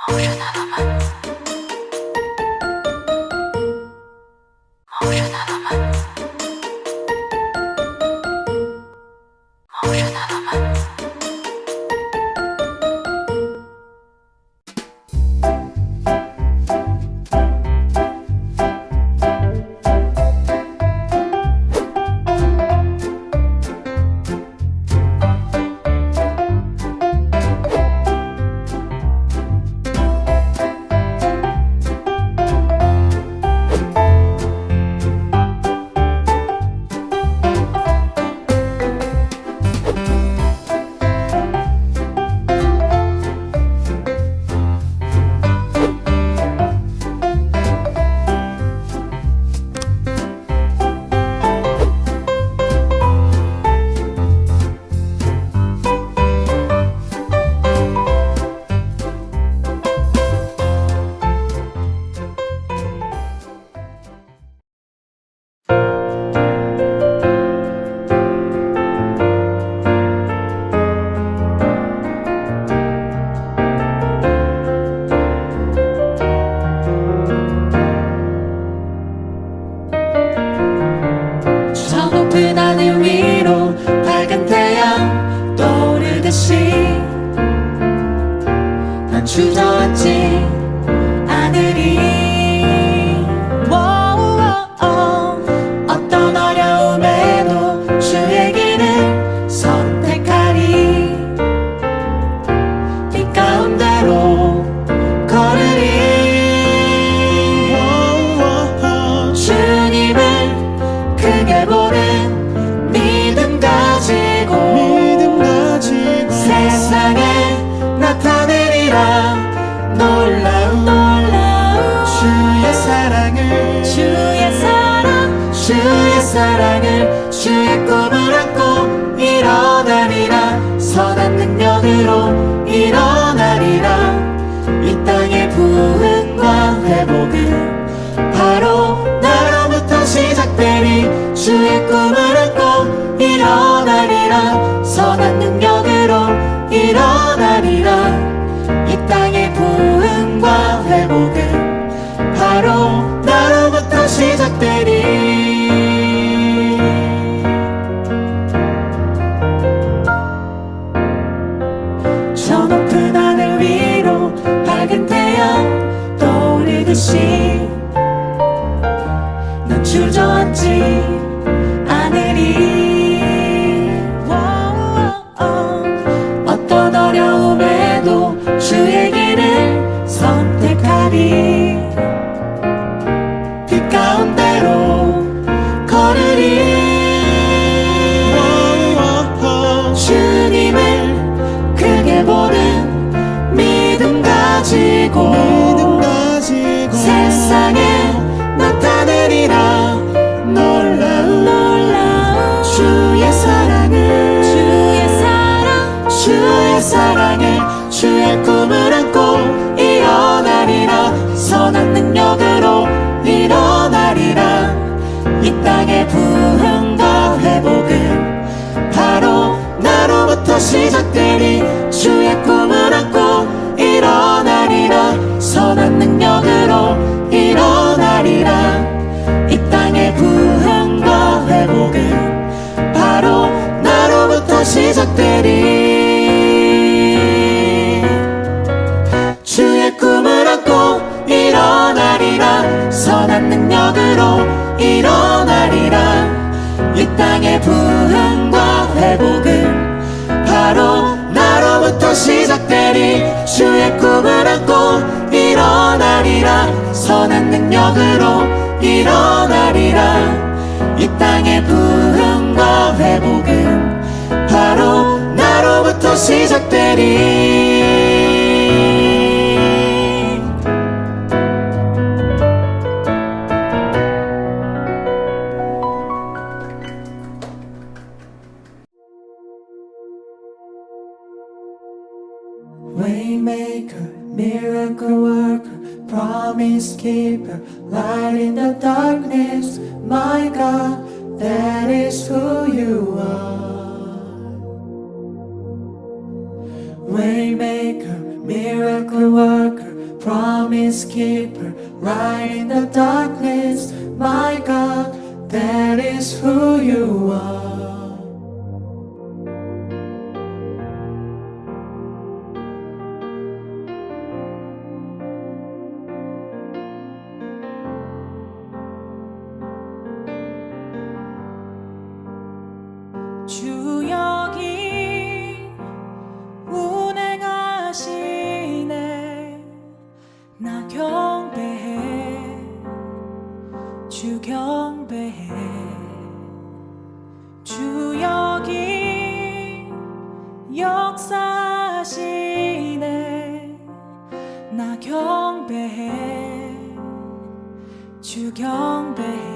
Motion element. Motion element. Motion element. 저 높은 하늘 위로 밝은 태양 떠오르듯이 난 주저앉지 않으리. 어떤 어려움에도 주의 길을 선택하리. 빛 가운데로 걸으리. 주님을 크게 보는 믿음 가지고 세상에 나타내리라. 놀라운 주의 사랑을 주의 꿈을 안고 일어나리라. 선한 능력으로 일어나리라. 이 땅의 부흥과 회복은 바로 나로부터 시작되리. 주의 꿈을 안고 일어나리라. 선한 능력으로 일어나리라. 이 땅의 부흥과 회복은 바로 나로부터 시작되리. 저 높은 하늘 위로 밝은 태양 떠오르듯이 난 주저앉지 않으리. 어떤 어려움에도 주의 길을 선택하리. 빛 가운데로 걸으리. 주님을 크게 보는 믿음 가지고 세상에 나타내리라. 놀라운 주의 사랑을 주의 꿈을 안고 일어나리라. 선한 능력으로 일어나리라. 이 땅의 부흥과 회복은 바로 나로부터 시작되리. 주의 꿈을 안고 일어나리라. 선한 능력으로 일어나리라. 이 땅의 부흥과 회복은 바로 나로부터 시작되리. 주의 꿈을 안고 일어나리라. 선한 능력으로 일어나리라. 이 땅의 부흥과 회복은 바로 나로부터 시작되리. 주의 꿈을 안고 일어나리라. 선한 능력으로 일어나리라. 이 땅의 부흥과 회복은 바로 나로부터 시작되리. Waymaker, miracle worker, promise keeper, light in the darkness, my God, that is who you are. Waymaker, miracle worker, promise keeper, light in the darkness. My God, that is who you are. 주 여기 운행하시네. 나 경배해. 주 경배해. 주 여기 역사하시네. 나 경배해. 주 경배해.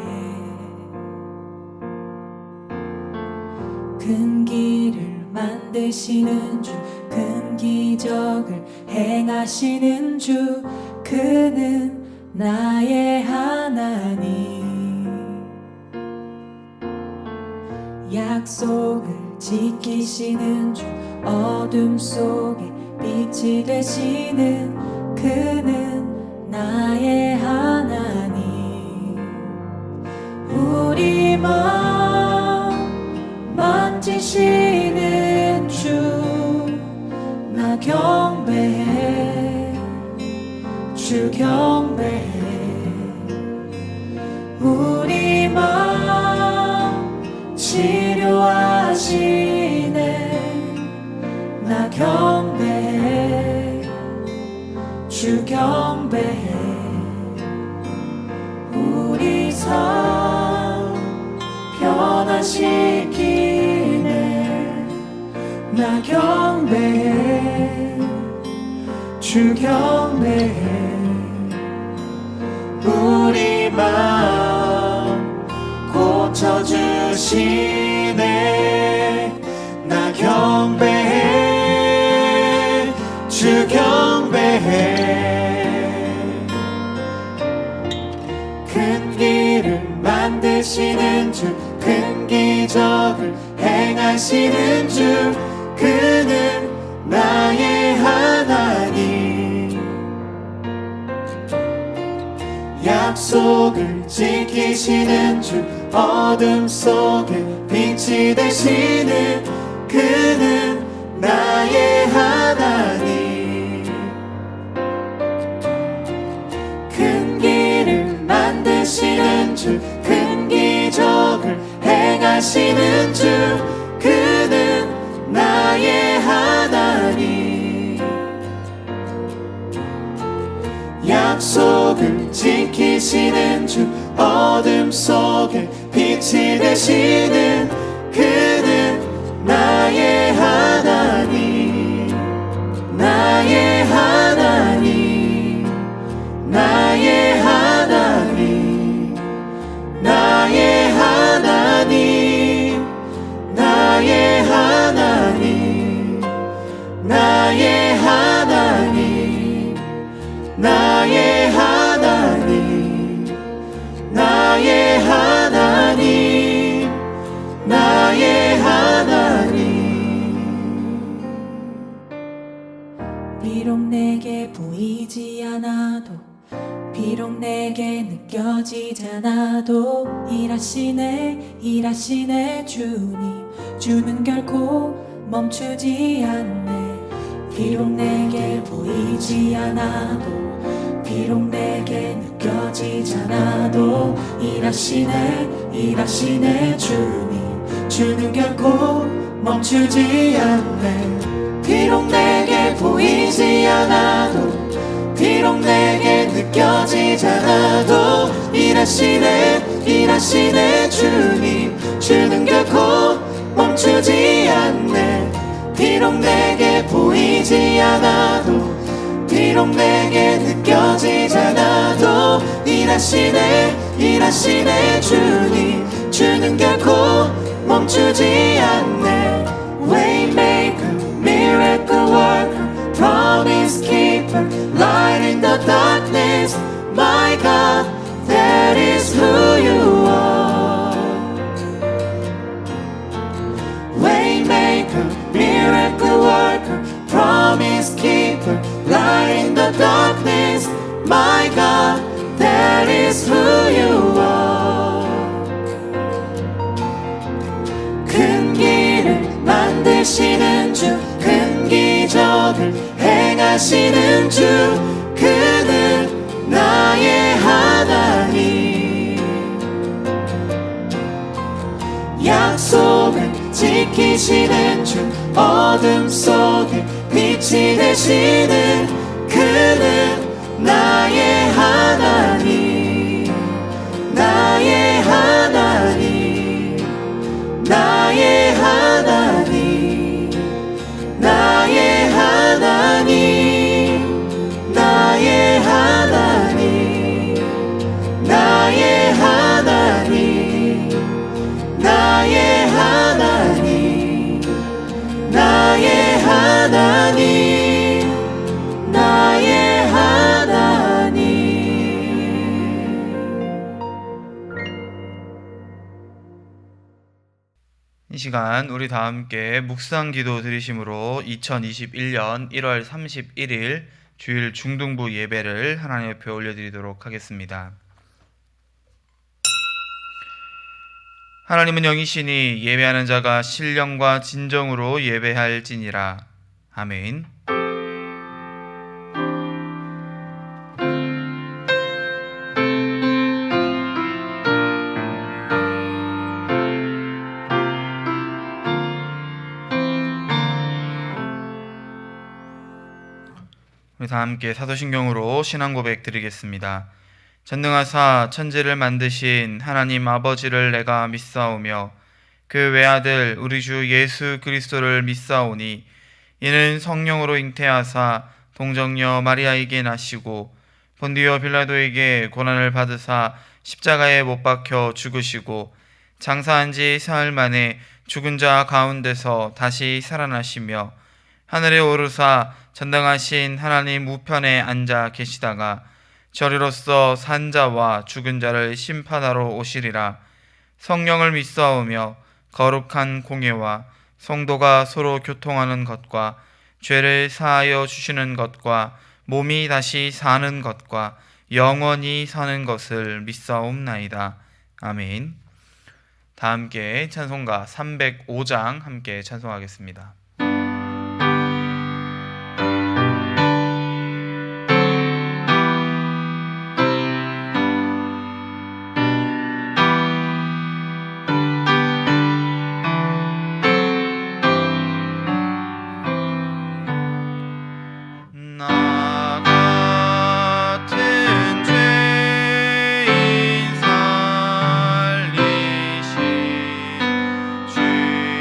큰 길을 만드시는 주, 큰 기적을 행하시는 주, 그는 나의 하나님. 약속을 지키시는 주, 어둠 속에 빛이 되시는 그는 나의 하나님. 우리 마음 만지시는 주, 나 경배해. 주 경배해. 우리 마음 치료하시네. 나 경배해. 주 경배해. 우리 삶 변화시키네. 나 경배해. 주 경배해. 우리 마음 고쳐주시네. 나 경배해. 주 경배해. 큰 길을 만드시는 주, 큰 기적을 행하시는 주, 그는 나의 하나님. 약속을 지키시는 주, 어둠 속에 빛이 되시는 그는 나의 하나님. 큰 길을 만드시는 주, 큰 기적을 행하시는 주, 그는 나의 하나님. 약속을 지키시는 주, 어둠 속에 빛이 되시는 그는 나의 하나님. 나의 하나님. 나의 하나님. 나의 하나님. 나의 하나님. 나의 하나님. 나의 하나님. 나의 하나님. 나의 하나님. 비록 내게 보이지 않아도, 비록 내게 느껴지지 않아도, 일하시네 일하시네 주님. 주는 결코 멈추지 않네. 비록 내게 보이지 않아도, 비록 내게 느껴지지 않아도, 일하시네 일하시네 주님. 주는 결코 멈추지 않네. 비록 내게 보이지 않아도, 비록 내게 느껴지지 않아도, 일하시네 일하시네 주님. 주는 결코 멈추지 않네. 비록 내게 보이지 않아도, 비록 내게 느껴지지 않아도, 일하시네 일하시네 주님. 주는 결코 멈추지 않네. Waymaker, miracle worker, promise keeper, light in the darkness. My God, that is who you are. Waymaker, miracle worker, promise keeper, 되시는 주, 큰 기적을 행하시는 주, 그는 나의 하나님. 약속을 지키시는 주, 어둠 속에 빛이 되시는 그는 나의 하나님. 나의 하나님, 나의 하나님, 나의 하나님, 나의 하나님, 나의 하나님, 나의 하나님, 나의 하나님, 나의 하나님. 이 시간 우리 다 함께 묵상 기도 드리심으로 2021년 1월 31일 주일 중등부 예배를 하나님 옆에 올려드리도록 하겠습니다. 하나님은 영이시니 예배하는 자가 신령과 진정으로 예배할지니라. 아멘. 우리 다 함께 사도신경으로 신앙 고백 드리겠습니다. 전능하사 천지를 만드신 하나님 아버지를 내가 믿사오며 그 외아들 우리 주 예수 그리스도를 믿사오니 이는 성령으로 잉태하사 동정녀 마리아에게 나시고 본디오 빌라도에게 고난을 받으사 십자가에 못 박혀 죽으시고 장사한 지 사흘 만에 죽은 자 가운데서 다시 살아나시며 하늘에 오르사 전당하신 하나님 우편에 앉아 계시다가 저리로서 산 자와 죽은 자를 심판하러 오시리라. 성령을 믿사오며 거룩한 공예와 성도가 서로 교통하는 것과 죄를 사하여 주시는 것과 몸이 다시 사는 것과 영원히 사는 것을 믿사옵나이다. 아멘. 다 함께 찬송가 305장 함께 찬송하겠습니다. 살리신 주인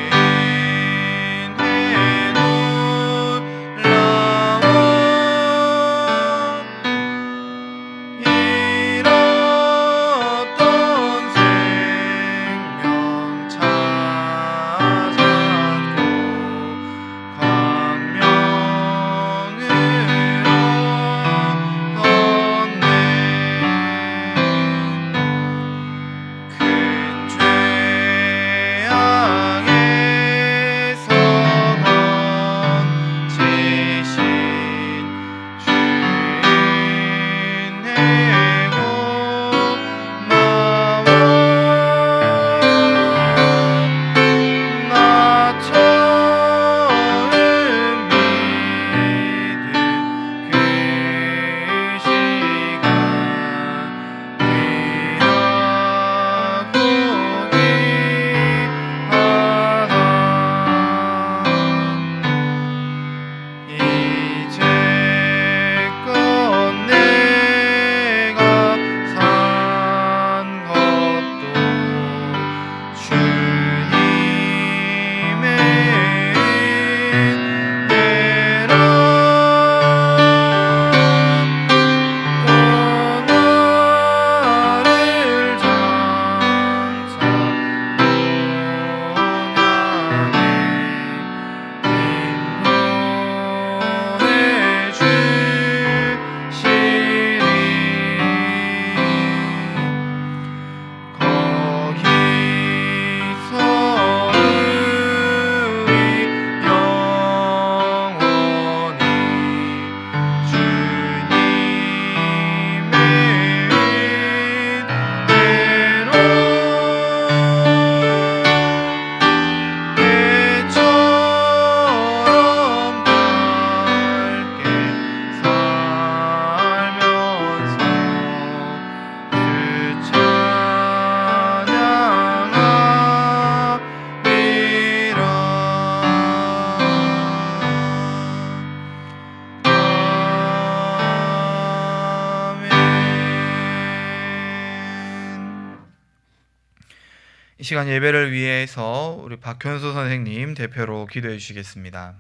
시간 예배를 위해서 우리 박현수 선생님 대표로 기도해 주시겠습니다.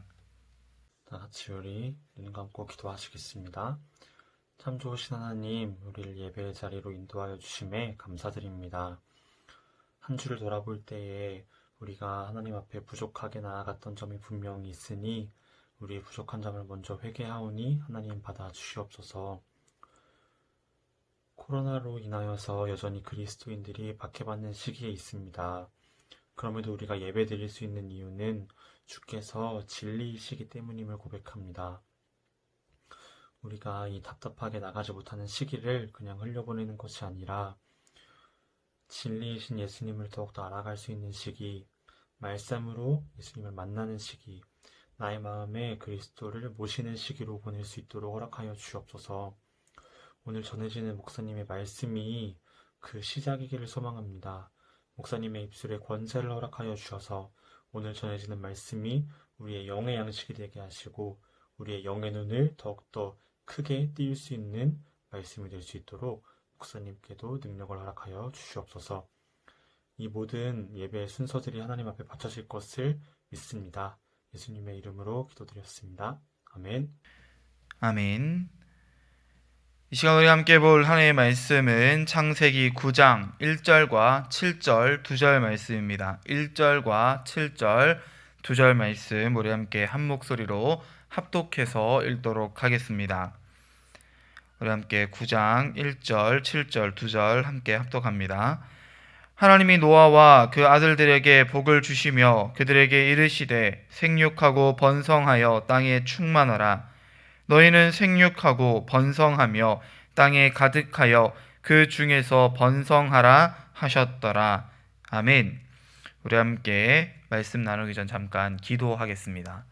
다 같이 우리 눈 감고 기도하시겠습니다. 참 좋으신 하나님, 우리를 예배의 자리로 인도하여 주심에 감사드립니다. 한 주를 돌아볼 때에 우리가 하나님 앞에 부족하게 나아갔던 점이 분명히 있으니 우리의 부족한 점을 먼저 회개하오니 하나님 받아 주시옵소서. 코로나로 인하여서 여전히 그리스도인들이 박해받는 시기에 있습니다. 그럼에도 우리가 예배 드릴 수 있는 이유는 주께서 진리이시기 때문임을 고백합니다. 우리가 이 답답하게 나가지 못하는 시기를 그냥 흘려보내는 것이 아니라 진리이신 예수님을 더욱더 알아갈 수 있는 시기, 말씀으로 예수님을 만나는 시기, 나의 마음에 그리스도를 모시는 시기로 보낼 수 있도록 허락하여 주옵소서. 오늘 전해지는 목사님의 말씀이 그 시작이기를 소망합니다. 목사님의 입술에 권세를 허락하여 주셔서 오늘 전해지는 말씀이 우리의 영의 양식이 되게 하시고 우리의 영의 눈을 더욱더 크게 띄울 수 있는 말씀이 될 수 있도록 목사님께도 능력을 허락하여 주시옵소서. 이 모든 예배의 순서들이 하나님 앞에 바쳐질 것을 믿습니다. 예수님의 이름으로 기도드렸습니다. 아멘. 아멘. 이 시간 우리 함께 볼 하나님의 말씀은 창세기 9장 1절과 7절 2절 말씀입니다. 1절과 7절 2절 말씀 우리 함께 한 목소리로 합독해서 읽도록 하겠습니다. 우리 함께 9장 1절 7절 2절 함께 합독합니다. 하나님이 노아와 그 아들들에게 복을 주시며 그들에게 이르시되 생육하고 번성하여 땅에 충만하라. 너희는 생육하고 번성하며 땅에 가득하여 그 중에서 번성하라 하셨더라. 아멘. 우리 함께 말씀 나누기 전 잠깐 기도하겠습니다.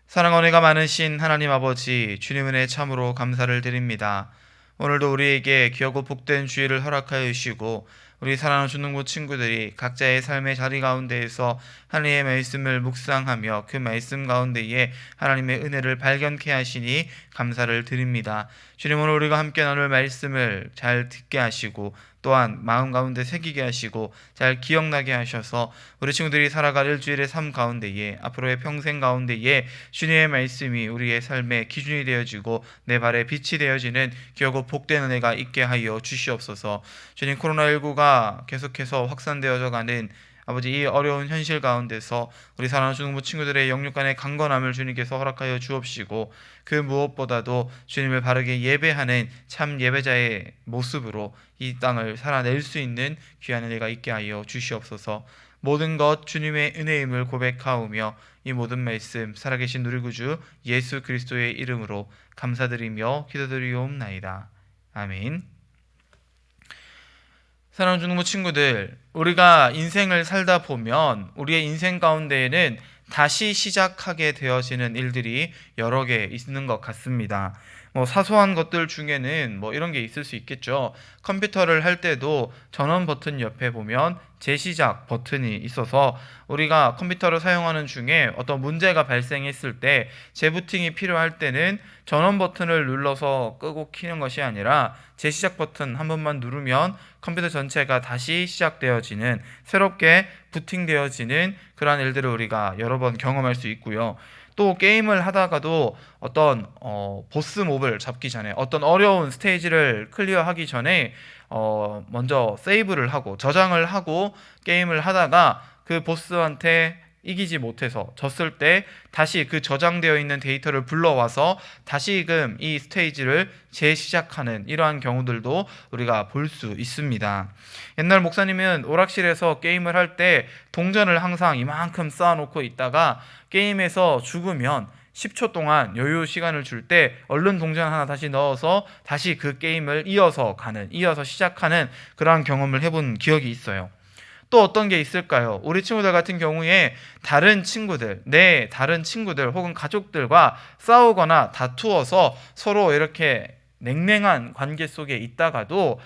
사랑 은혜가 많으신 하나님 아버지, 주님 은혜 참으로 감사를 드립니다. 오늘도 우리에게 귀하고 복된 주일을 허락하여 주시고 우리 사랑하는 중등부 친구들이 각자의 삶의 자리 가운데에서 하나님의 말씀을 묵상하며 그 말씀 가운데에 하나님의 은혜를 발견케 하시니 감사를 드립니다. 주님, 오늘 우리가 함께 나눌 말씀을 잘 듣게 하시고 또한 마음 가운데 새기게 하시고 잘 기억나게 하셔서 우리 친구들이 살아갈 일주일의 삶 가운데에 앞으로의 평생 가운데에 주님의 말씀이 우리의 삶의 기준이 되어지고 내 발의 빛이 되어지는 귀하고 복된 은혜가 있게 하여 주시옵소서. 주님, 코로나19가 계속해서 확산되어져 가는 아버지 이 어려운 현실 가운데서 우리 사랑하는 중등부 친구들의 영육간의 강건함을 주님께서 허락하여 주옵시고 그 무엇보다도 주님을 바르게 예배하는 참 예배자의 모습으로 이 땅을 살아낼 수 있는 귀한 은혜가 있게 하여 주시옵소서. 모든 것 주님의 은혜임을 고백하오며 이 모든 말씀 살아계신 우리 구주 예수 그리스도의 이름으로 감사드리며 기도드리옵나이다. 아멘. 사랑하는 중등부 친구들, 우리가 인생을 살다 보면 우리의 인생 가운데에는 다시 시작하게 되어지는 일들이 여러 개 있는 것 같습니다. 사소한 것들 중에는 이런 게 있을 수 있겠죠. 컴퓨터를 할 때도 전원 버튼 옆에 보면 재시작 버튼이 있어서 우리가 컴퓨터를 사용하는 중에 어떤 문제가 발생했을 때 재부팅이 필요할 때는 전원 버튼을 눌러서 끄고 켜는 것이 아니라 재시작 버튼 한 번만 누르면 컴퓨터 전체가 다시 시작되어지는, 새롭게 부팅되어지는 그러한 일들을 우리가 여러 번 경험할 수 있고요. 또 게임을 하다가도 어떤 보스 몹을 잡기 전에, 어떤 어려운 스테이지를 클리어하기 전에 먼저 세이브를 하고 저장을 하고 게임을 하다가 그 보스한테 이기지 못해서 졌을 때 다시 그 저장되어 있는 데이터를 불러와서 다시금 이 스테이지를 재시작하는 이러한 경우들도 우리가 볼 수 있습니다. 옛날 목사님은 오락실에서 게임을 할 때 동전을 항상 이만큼 쌓아놓고 있다가 게임에서 죽으면 10초 동안 여유 시간을 줄 때 얼른 동전 하나 다시 넣어서 다시 그 게임을 이어서 시작하는 그러한 경험을 해본 기억이 있어요. 또 어떤 게 있을까요? 우리 친구들 같은 경우에 다른 친구들 혹은 가족들과 싸우거나 다투어서 서로 이렇게 냉랭한 관계 속에 있다가도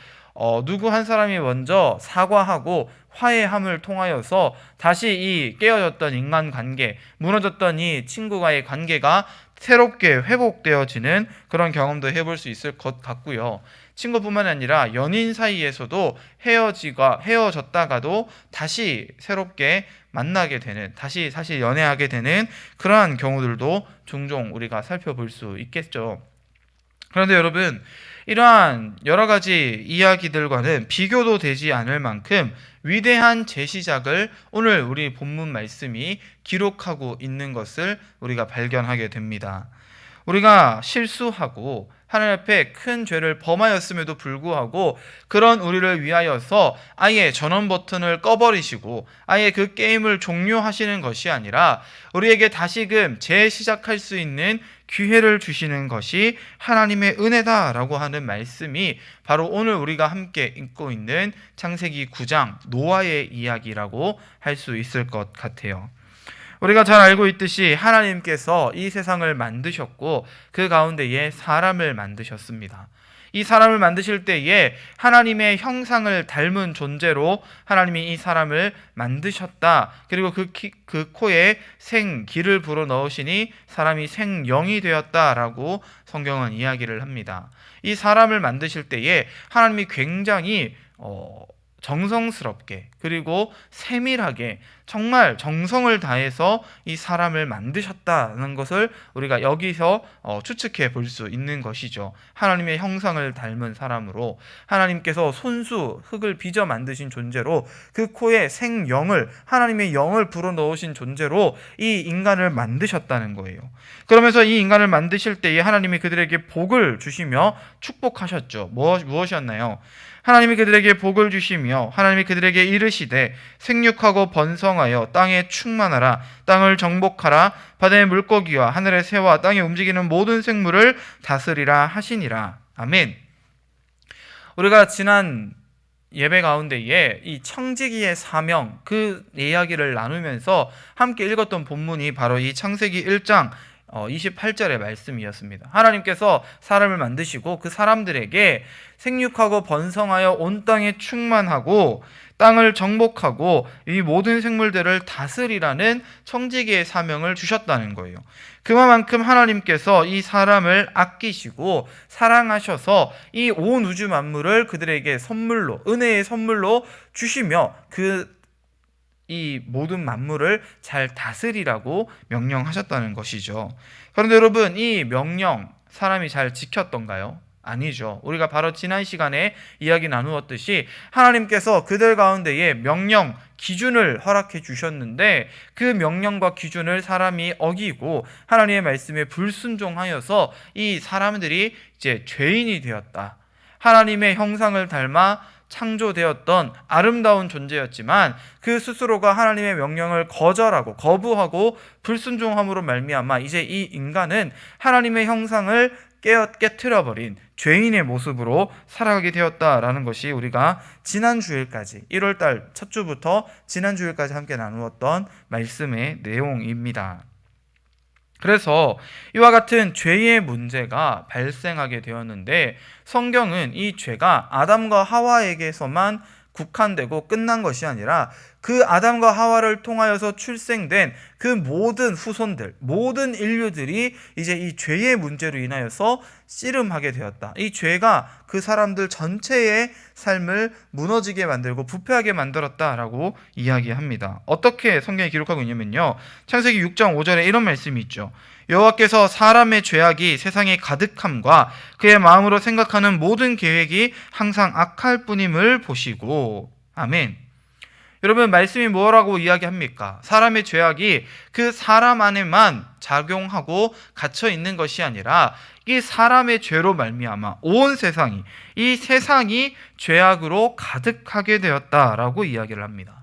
누구 한 사람이 먼저 사과하고 화해함을 통하여서 다시 이 깨어졌던 인간관계, 무너졌던 이 친구와의 관계가 새롭게 회복되어지는 그런 경험도 해볼 수 있을 것 같고요. 친구뿐만 아니라 연인 사이에서도 헤어졌다가도 다시 새롭게 만나게 되는, 다시 사실 연애하게 되는 그러한 경우들도 종종 우리가 살펴볼 수 있겠죠. 그런데 여러분, 이러한 여러 가지 이야기들과는 비교도 되지 않을 만큼 위대한 제시작을 오늘 우리 본문 말씀이 기록하고 있는 것을 우리가 발견하게 됩니다. 우리가 실수하고 하나님 앞에 큰 죄를 범하였음에도 불구하고 그런 우리를 위하여서 아예 전원 버튼을 꺼버리시고 아예 그 게임을 종료하시는 것이 아니라 우리에게 다시금 재시작할 수 있는 기회를 주시는 것이 하나님의 은혜다라고 하는 말씀이 바로 오늘 우리가 함께 읽고 있는 창세기 9장 노아의 이야기라고 할 수 있을 것 같아요. 우리가 잘 알고 있듯이 하나님께서 이 세상을 만드셨고 그 가운데에 사람을 만드셨습니다. 이 사람을 만드실 때에 하나님의 형상을 닮은 존재로 하나님이 이 사람을 만드셨다. 그리고 그 코에 생기를 불어넣으시니 사람이 생영이 되었다라고 성경은 이야기를 합니다. 이 사람을 만드실 때에 하나님이 굉장히 정성스럽게 그리고 세밀하게 정말 정성을 다해서 이 사람을 만드셨다는 것을 우리가 여기서 추측해 볼 수 있는 것이죠. 하나님의 형상을 닮은 사람으로 하나님께서 손수 흙을 빚어 만드신 존재로 그 코에 생영을 하나님의 영을 불어넣으신 존재로 이 인간을 만드셨다는 거예요. 그러면서 이 인간을 만드실 때에 하나님이 그들에게 복을 주시며 축복하셨죠. 무엇이었나요? 하나님이 그들에게 복을 주시며 하나님이 그들에게 이르시되 생육하고 번성하여 땅에 충만하라, 땅을 정복하라, 바다의 물고기와 하늘의 새와 땅에 움직이는 모든 생물을 다스리라 하시니라. 아멘. 우리가 지난 예배 가운데에 이 청지기의 사명 그 이야기를 나누면서 함께 읽었던 본문이 바로 이 창세기 1장 28절의 말씀이었습니다. 하나님께서 사람을 만드시고 그 사람들에게 생육하고 번성하여 온 땅에 충만하고 땅을 정복하고 이 모든 생물들을 다스리라는 청지기의 사명을 주셨다는 거예요. 그만큼 하나님께서 이 사람을 아끼시고 사랑하셔서 이 온 우주 만물을 그들에게 선물로, 은혜의 선물로 주시며 이 모든 만물을 잘 다스리라고 명령하셨다는 것이죠. 그런데 여러분, 이 명령 사람이 잘 지켰던가요? 아니죠. 우리가 바로 지난 시간에 이야기 나누었듯이 하나님께서 그들 가운데에 명령, 기준을 허락해 주셨는데 그 명령과 기준을 사람이 어기고 하나님의 말씀에 불순종하여서 이 사람들이 이제 죄인이 되었다. 하나님의 형상을 닮아 창조되었던 아름다운 존재였지만 그 스스로가 하나님의 명령을 거부하고 불순종함으로 말미암아 이제 이 인간은 하나님의 형상을 깨트려버린 죄인의 모습으로 살아가게 되었다라는 것이 우리가 지난 주일까지 1월달 첫 주부터 지난 주일까지 함께 나누었던 말씀의 내용입니다. 그래서 이와 같은 죄의 문제가 발생하게 되었는데 성경은 이 죄가 아담과 하와에게서만 국한되고 끝난 것이 아니라 그 아담과 하와를 통하여서 출생된 그 모든 후손들, 모든 인류들이 이제 이 죄의 문제로 인하여서 씨름하게 되었다. 이 죄가 그 사람들 전체의 삶을 무너지게 만들고 부패하게 만들었다라고 이야기합니다. 어떻게 성경에 기록하고 있냐면요. 창세기 6장 5절에 이런 말씀이 있죠. 여호와께서 사람의 죄악이 세상에 가득함과 그의 마음으로 생각하는 모든 계획이 항상 악할 뿐임을 보시고. 아멘. 여러분, 말씀이 뭐라고 이야기합니까? 사람의 죄악이 그 사람 안에만 작용하고 갇혀 있는 것이 아니라 이 사람의 죄로 말미암아 온 세상이, 이 세상이 죄악으로 가득하게 되었다라고 이야기를 합니다.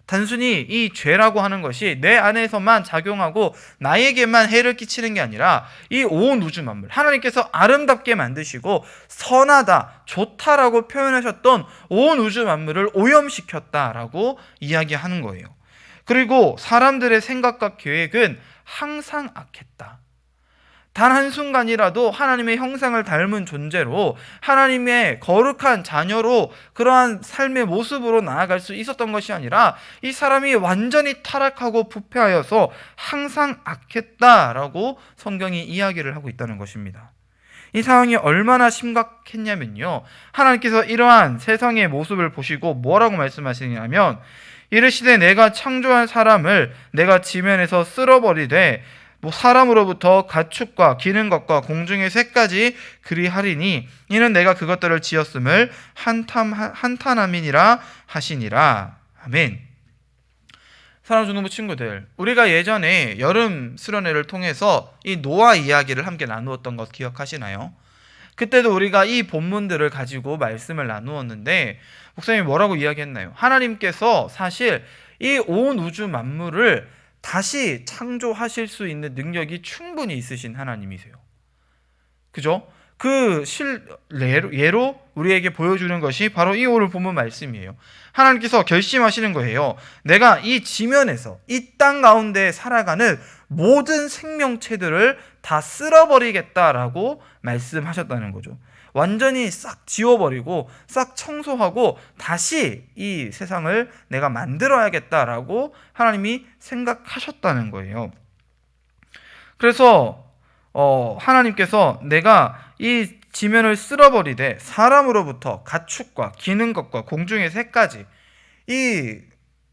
단순히 이 죄라고 하는 것이 내 안에서만 작용하고 나에게만 해를 끼치는 게 아니라 이 온 우주 만물, 하나님께서 아름답게 만드시고 선하다, 좋다라고 표현하셨던 온 우주 만물을 오염시켰다라고 이야기하는 거예요. 그리고 사람들의 생각과 계획은 항상 악했다. 단 한순간이라도 하나님의 형상을 닮은 존재로 하나님의 거룩한 자녀로 그러한 삶의 모습으로 나아갈 수 있었던 것이 아니라 이 사람이 완전히 타락하고 부패하여서 항상 악했다라고 성경이 이야기를 하고 있다는 것입니다. 이 상황이 얼마나 심각했냐면요, 하나님께서 이러한 세상의 모습을 보시고 뭐라고 말씀하시냐면, 이르시되 내가 창조한 사람을 내가 지면에서 쓸어버리되 사람으로부터 가축과 기는 것과 공중의 새까지 그리하리니 이는 내가 그것들을 지었음을 한탄함이니라 하시니라. 아멘. 사랑하는 중동부 친구들, 우리가 예전에 여름 수련회를 통해서 이 노아 이야기를 함께 나누었던 것 기억하시나요? 그때도 우리가 이 본문들을 가지고 말씀을 나누었는데 목사님이 뭐라고 이야기했나요? 하나님께서 사실 이 온 우주 만물을 다시 창조하실 수 있는 능력이 충분히 있으신 하나님이세요. 그죠? 그 예로 우리에게 보여주는 것이 바로 이 오늘 본문 말씀이에요. 하나님께서 결심하시는 거예요. 내가 이 지면에서 이 땅 가운데 살아가는 모든 생명체들을 다 쓸어버리겠다라고 말씀하셨다는 거죠. 완전히 싹 지워버리고 싹 청소하고 다시 이 세상을 내가 만들어야겠다라고 하나님이 생각하셨다는 거예요. 그래서 하나님께서 내가 이 지면을 쓸어버리되 사람으로부터 가축과 기는 것과 공중의 새까지, 이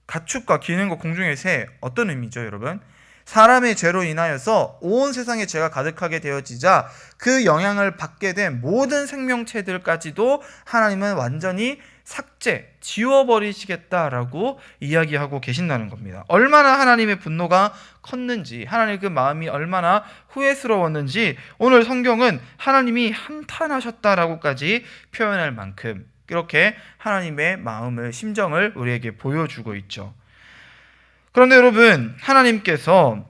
가축과 기는 것, 공중의 새 어떤 의미죠, 여러분? 사람의 죄로 인하여서 온 세상에 죄가 가득하게 되어지자 그 영향을 받게 된 모든 생명체들까지도 하나님은 완전히 삭제, 지워버리시겠다라고 이야기하고 계신다는 겁니다. 얼마나 하나님의 분노가 컸는지, 하나님의 그 마음이 얼마나 후회스러웠는지 오늘 성경은 하나님이 한탄하셨다라고까지 표현할 만큼 이렇게 하나님의 마음을, 심정을 우리에게 보여주고 있죠. 그런데 여러분, 하나님께서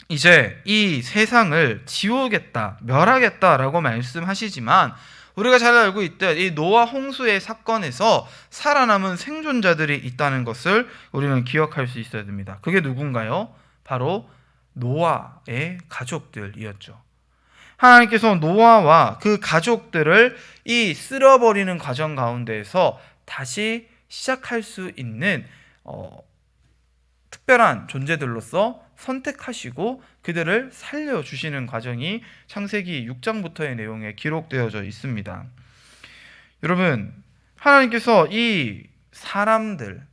이제 이 세상을 지우겠다, 멸하겠다라고 말씀하시지만 우리가 잘 알고 있듯 이 노아 홍수의 사건에서 살아남은 생존자들이 있다는 것을 우리는 기억할 수 있어야 됩니다. 그게 누군가요? 바로 노아의 가족들이었죠. 하나님께서 노아와 그 가족들을 이 쓸어버리는 과정 가운데에서 다시 시작할 수 있는 특별한 존재들로서 선택하시고 그들을 살려주시는 과정이 창세기 6장부터의 내용에 기록되어져 있습니다. 여러분, 하나님께서 이 사람들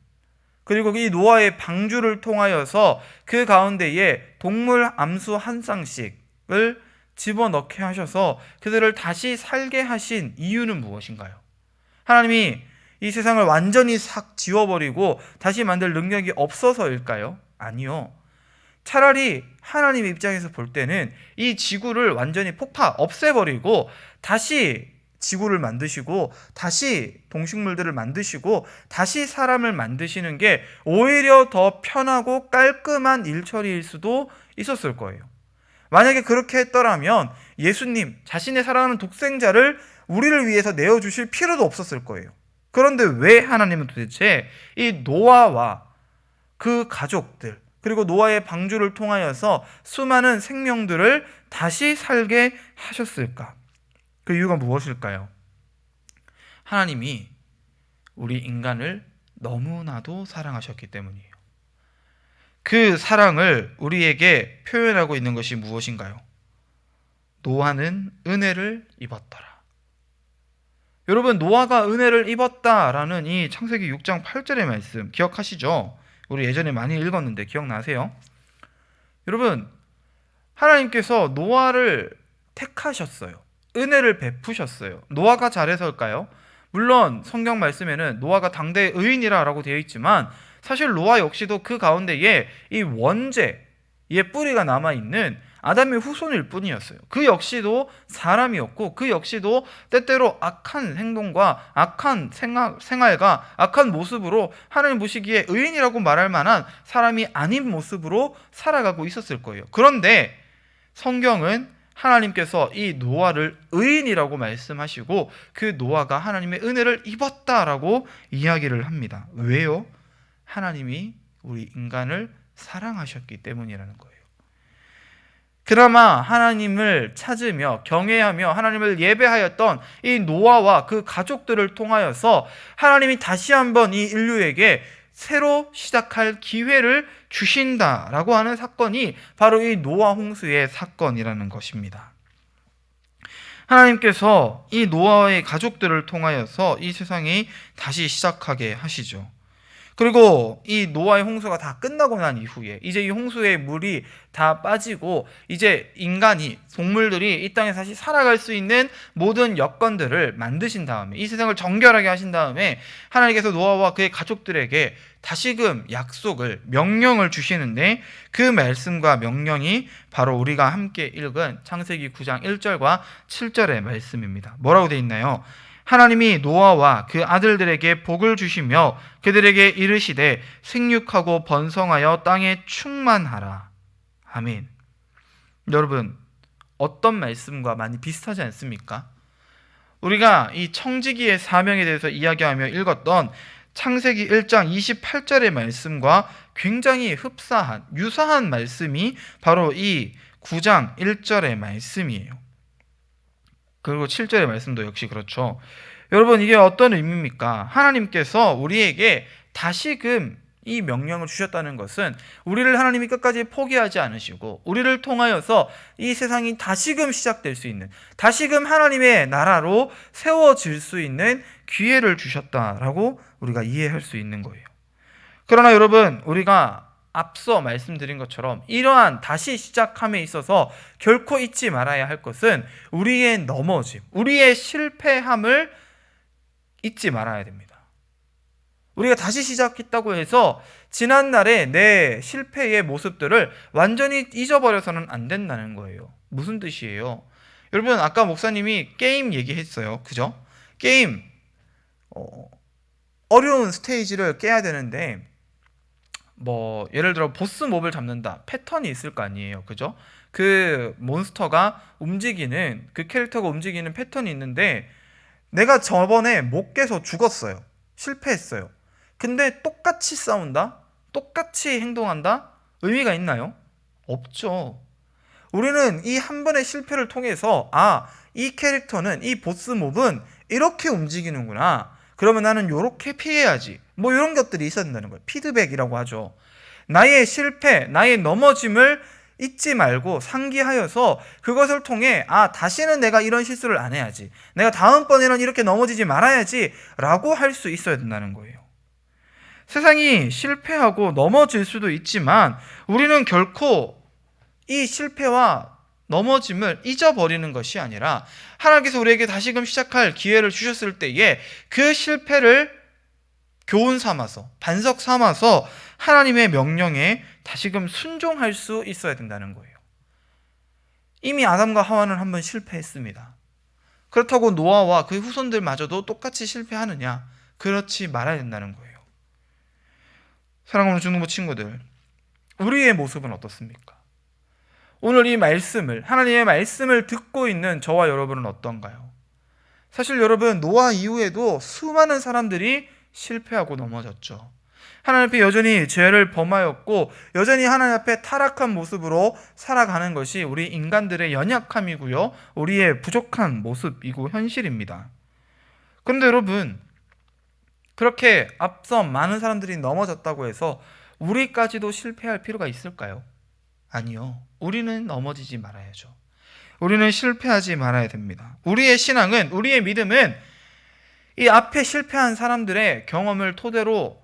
그리고 이 노아의 방주를 통하여서 그 가운데에 동물 암수 한 쌍씩을 집어넣게 하셔서 그들을 다시 살게 하신 이유는 무엇인가요? 하나님이 이 세상을 완전히 싹 지워버리고 다시 만들 능력이 없어서일까요? 아니요. 차라리 하나님의 입장에서 볼 때는 이 지구를 완전히 없애버리고 다시 지구를 만드시고 다시 동식물들을 만드시고 다시 사람을 만드시는 게 오히려 더 편하고 깔끔한 일처리일 수도 있었을 거예요. 만약에 그렇게 했더라면 예수님, 자신의 사랑하는 독생자를 우리를 위해서 내어주실 필요도 없었을 거예요. 그런데 왜 하나님은 도대체 이 노아와 그 가족들 그리고 노아의 방주를 통하여서 수많은 생명들을 다시 살게 하셨을까? 그 이유가 무엇일까요? 하나님이 우리 인간을 너무나도 사랑하셨기 때문이에요. 그 사랑을 우리에게 표현하고 있는 것이 무엇인가요? 노아는 은혜를 입었더라. 여러분, 노아가 은혜를 입었다라는 이 창세기 6장 8절의 말씀 기억하시죠? 우리 예전에 많이 읽었는데 기억나세요? 여러분, 하나님께서 노아를 택하셨어요. 은혜를 베푸셨어요. 노아가 잘해서일까요? 물론 성경 말씀에는 노아가 당대의 의인이라고 되어 있지만 사실 노아 역시도 그 가운데에 이 원죄의 뿌리가 남아있는 아담의 후손일 뿐이었어요. 그 역시도 사람이었고 그 역시도 때때로 악한 행동과 악한 생활과 악한 모습으로 하나님 보시기에 의인이라고 말할 만한 사람이 아닌 모습으로 살아가고 있었을 거예요. 그런데 성경은 하나님께서 이 노아를 의인이라고 말씀하시고 그 노아가 하나님의 은혜를 입었다라고 이야기를 합니다. 왜요? 하나님이 우리 인간을 사랑하셨기 때문이라는 거예요. 그나마 하나님을 찾으며 경외하며 하나님을 예배하였던 이 노아와 그 가족들을 통하여서 하나님이 다시 한번 이 인류에게 새로 시작할 기회를 주신다라고 하는 사건이 바로 이 노아 홍수의 사건이라는 것입니다. 하나님께서 이 노아의 가족들을 통하여서 이 세상이 다시 시작하게 하시죠. 그리고 이 노아의 홍수가 다 끝나고 난 이후에 이제 이 홍수의 물이 다 빠지고 이제 인간이, 동물들이 이 땅에 다시 살아갈 수 있는 모든 여건들을 만드신 다음에 이 세상을 정결하게 하신 다음에 하나님께서 노아와 그의 가족들에게 다시금 약속을, 명령을 주시는데 그 말씀과 명령이 바로 우리가 함께 읽은 창세기 9장 1절과 7절의 말씀입니다. 뭐라고 되어 있나요? 하나님이 노아와 그 아들들에게 복을 주시며 그들에게 이르시되 생육하고 번성하여 땅에 충만하라. 아멘. 여러분, 어떤 말씀과 많이 비슷하지 않습니까? 우리가 이 청지기의 사명에 대해서 이야기하며 읽었던 창세기 1장 28절의 말씀과 굉장히 흡사한, 유사한 말씀이 바로 이 9장 1절의 말씀이에요. 그리고 7절의 말씀도 역시 그렇죠. 여러분, 이게 어떤 의미입니까? 하나님께서 우리에게 다시금 이 명령을 주셨다는 것은 우리를 하나님이 끝까지 포기하지 않으시고 우리를 통하여서 이 세상이 다시금 시작될 수 있는, 다시금 하나님의 나라로 세워질 수 있는 기회를 주셨다라고 우리가 이해할 수 있는 거예요. 그러나 여러분, 우리가 앞서 말씀드린 것처럼 이러한 다시 시작함에 있어서 결코 잊지 말아야 할 것은 우리의 넘어짐, 우리의 실패함을 잊지 말아야 됩니다. 우리가 다시 시작했다고 해서 지난날의 내 실패의 모습들을 완전히 잊어버려서는 안 된다는 거예요. 무슨 뜻이에요? 여러분, 아까 목사님이 게임 얘기했어요. 그죠? 게임 어려운 스테이지를 깨야 되는데 예를 들어 보스 몹을 잡는다, 패턴이 있을 거 아니에요. 그죠? 그 몬스터가 움직이는, 그 캐릭터가 움직이는 패턴이 있는데 내가 저번에 못 깨서 죽었어요. 실패했어요. 근데 똑같이 싸운다? 똑같이 행동한다? 의미가 있나요? 없죠. 우리는 이 한 번의 실패를 통해서 이 캐릭터는, 이 보스 몹은 이렇게 움직이는구나. 그러면 나는 이렇게 피해야지. 이런 것들이 있어야 된다는 거예요. 피드백이라고 하죠. 나의 실패, 나의 넘어짐을 잊지 말고 상기하여서 그것을 통해 다시는 내가 이런 실수를 안 해야지, 내가 다음번에는 이렇게 넘어지지 말아야지 라고 할 수 있어야 된다는 거예요. 세상이 실패하고 넘어질 수도 있지만 우리는 결코 이 실패와 넘어짐을 잊어버리는 것이 아니라 하나님께서 우리에게 다시금 시작할 기회를 주셨을 때에 그 실패를 교훈 삼아서, 반석 삼아서 하나님의 명령에 다시금 순종할 수 있어야 된다는 거예요. 이미 아담과 하와는 한번 실패했습니다. 그렇다고 노아와 그의 후손들마저도 똑같이 실패하느냐? 그렇지 말아야 된다는 거예요. 사랑하는 중등부 친구들, 우리의 모습은 어떻습니까? 오늘 이 말씀을, 하나님의 말씀을 듣고 있는 저와 여러분은 어떤가요? 사실 여러분, 노아 이후에도 수많은 사람들이 실패하고 넘어졌죠. 하나님 앞에 여전히 죄를 범하였고 여전히 하나님 앞에 타락한 모습으로 살아가는 것이 우리 인간들의 연약함이고요, 우리의 부족한 모습이고 현실입니다. 그런데 여러분, 그렇게 앞서 많은 사람들이 넘어졌다고 해서 우리까지도 실패할 필요가 있을까요? 아니요. 우리는 넘어지지 말아야죠. 우리는 실패하지 말아야 됩니다. 우리의 신앙은, 우리의 믿음은 이 앞에 실패한 사람들의 경험을 토대로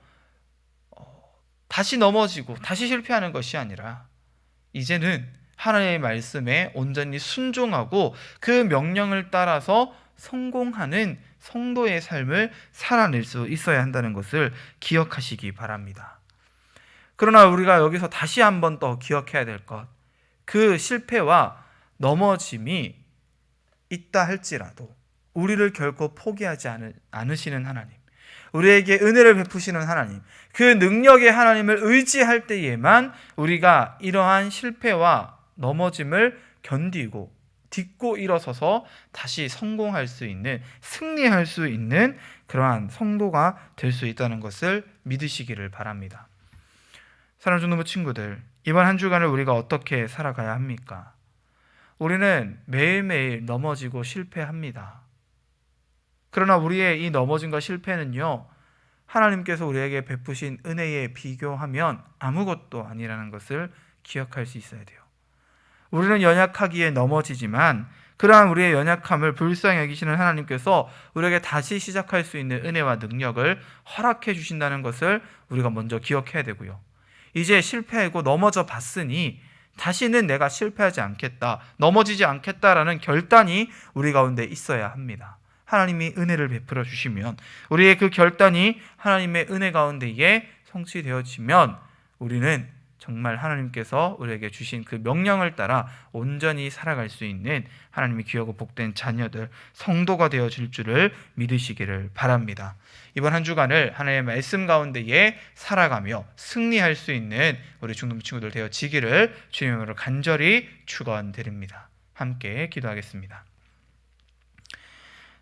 다시 넘어지고 다시 실패하는 것이 아니라 이제는 하나님의 말씀에 온전히 순종하고 그 명령을 따라서 성공하는 성도의 삶을 살아낼 수 있어야 한다는 것을 기억하시기 바랍니다. 그러나 우리가 여기서 다시 한번 더 기억해야 될 것, 그 실패와 넘어짐이 있다 할지라도 우리를 결코 포기하지 않으시는 하나님, 우리에게 은혜를 베푸시는 하나님, 그 능력의 하나님을 의지할 때에만 우리가 이러한 실패와 넘어짐을 견디고 딛고 일어서서 다시 성공할 수 있는, 승리할 수 있는 그러한 성도가 될 수 있다는 것을 믿으시기를 바랍니다. 사랑하는 중등부 친구들, 이번 한 주간을 우리가 어떻게 살아가야 합니까? 우리는 매일매일 넘어지고 실패합니다. 그러나 우리의 이 넘어짐과 실패는요, 하나님께서 우리에게 베푸신 은혜에 비교하면 아무것도 아니라는 것을 기억할 수 있어야 돼요. 우리는 연약하기에 넘어지지만 그러한 우리의 연약함을 불쌍히 여기시는 하나님께서 우리에게 다시 시작할 수 있는 은혜와 능력을 허락해 주신다는 것을 우리가 먼저 기억해야 되고요. 이제 실패하고 넘어져 봤으니 다시는 내가 실패하지 않겠다, 넘어지지 않겠다라는 결단이 우리 가운데 있어야 합니다. 하나님이 은혜를 베풀어 주시면, 우리의 그 결단이 하나님의 은혜 가운데에 성취되어지면 우리는 정말 하나님께서 우리에게 주신 그 명령을 따라 온전히 살아갈 수 있는 하나님의 귀하고 복된 자녀들, 성도가 되어질 줄을 믿으시기를 바랍니다. 이번 한 주간을 하나님의 말씀 가운데에 살아가며 승리할 수 있는 우리 중등 친구들 되어지기를 주님으로 간절히 축원드립니다. 함께 기도하겠습니다.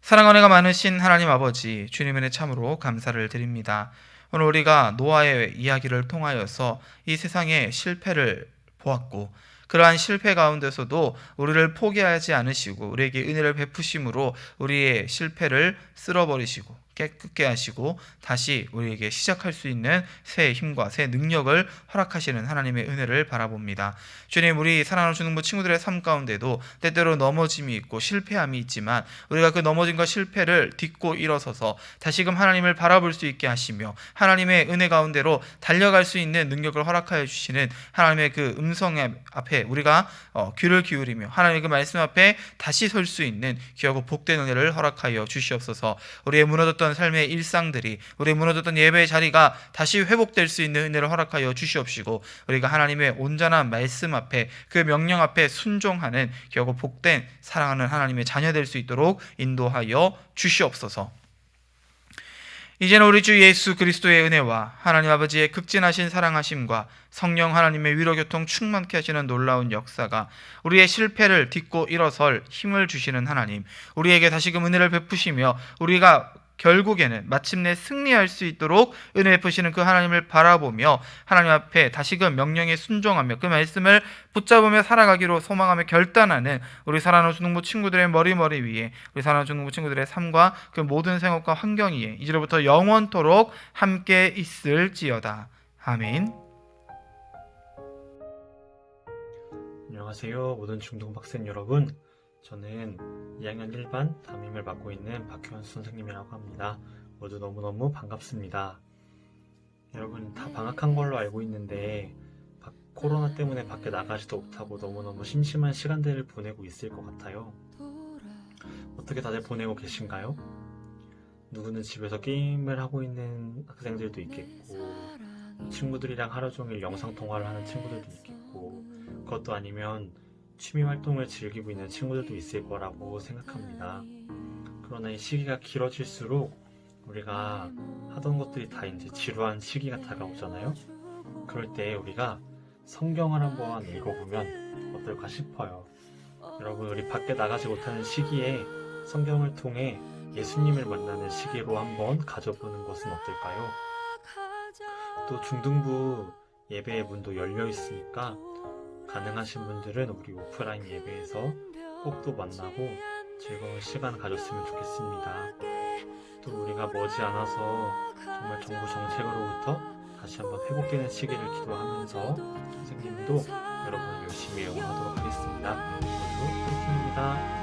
사랑 은혜가 많으신 하나님 아버지, 주님 은혜 참으로 감사를 드립니다. 오늘 우리가 노아의 이야기를 통하여서 이 세상의 실패를 보았고, 그러한 실패 가운데서도 우리를 포기하지 않으시고 우리에게 은혜를 베푸심으로 우리의 실패를 쓸어버리시고 깨끗게 하시고 다시 우리에게 시작할 수 있는 새 힘과 새 능력을 허락하시는 하나님의 은혜를 바라봅니다. 주님, 우리 사랑하는 중등부 친구들의 삶 가운데도 때때로 넘어짐이 있고 실패함이 있지만 우리가 그 넘어짐과 실패를 딛고 일어서서 다시금 하나님을 바라볼 수 있게 하시며 하나님의 은혜 가운데로 달려갈 수 있는 능력을 허락하여 주시는 하나님의 그 음성 앞에 우리가 귀를 기울이며 하나님의 그 말씀 앞에 다시 설 수 있는 귀하고 복된 은혜를 허락하여 주시옵소서. 우리의 무너졌던 삶의 일상들이, 우리의 무너졌던 예배의 자리가 다시 회복될 수 있는 은혜를 허락하여 주시옵시고, 우리가 하나님의 온전한 말씀 앞에 그 명령 앞에 순종하는 귀하고 복된 사랑하는 하나님의 자녀 될 수 있도록 인도하여 주시옵소서. 이제는 우리 주 예수 그리스도의 은혜와 하나님 아버지의 극진하신 사랑하심과 성령 하나님의 위로교통 충만케 하시는 놀라운 역사가 우리의 실패를 딛고 일어설 힘을 주시는 하나님, 우리에게 다시금 은혜를 베푸시며 우리가 결국에는 마침내 승리할 수 있도록 은혜 베푸시는 그 하나님을 바라보며 하나님 앞에 다시금 명령에 순종하며 그 말씀을 붙잡으며 살아가기로 소망하며 결단하는 우리 사랑하는 중등부 친구들의 머리 위에, 우리 사랑하는 중등부 친구들의 삶과 그 모든 생업과 환경 위에 이제로부터 영원토록 함께 있을지어다. 아멘. 안녕하세요, 모든 중등부 학생 여러분. 저는 2학년 1반 담임을 맡고 있는 박효원 선생님이라고 합니다. 모두 너무너무 반갑습니다. 여러분 다 방학한 걸로 알고 있는데 코로나 때문에 밖에 나가지도 못하고 너무너무 심심한 시간들을 보내고 있을 것 같아요. 어떻게 다들 보내고 계신가요? 누구는 집에서 게임을 하고 있는 학생들도 있겠고, 친구들이랑 하루 종일 영상통화를 하는 친구들도 있겠고, 그것도 아니면 취미활동을 즐기고 있는 친구들도 있을 거라고 생각합니다. 그러나 이 시기가 길어질수록 우리가 하던 것들이 다 이제 지루한 시기가 다가오잖아요. 그럴 때 우리가 성경을 한번 읽어보면 어떨까 싶어요. 여러분, 우리 밖에 나가지 못하는 시기에 성경을 통해 예수님을 만나는 시기로 한번 가져보는 것은 어떨까요? 또 중등부 예배의 문도 열려 있으니까 가능하신 분들은 우리 오프라인 예배에서 꼭 또 만나고 즐거운 시간 가졌으면 좋겠습니다. 또 우리가 머지않아서 정말 정부 정책으로부터 다시 한번 회복되는 시기를 기도하면서 선생님도 여러분을 열심히 응원하도록 하겠습니다. 모두 화이팅입니다.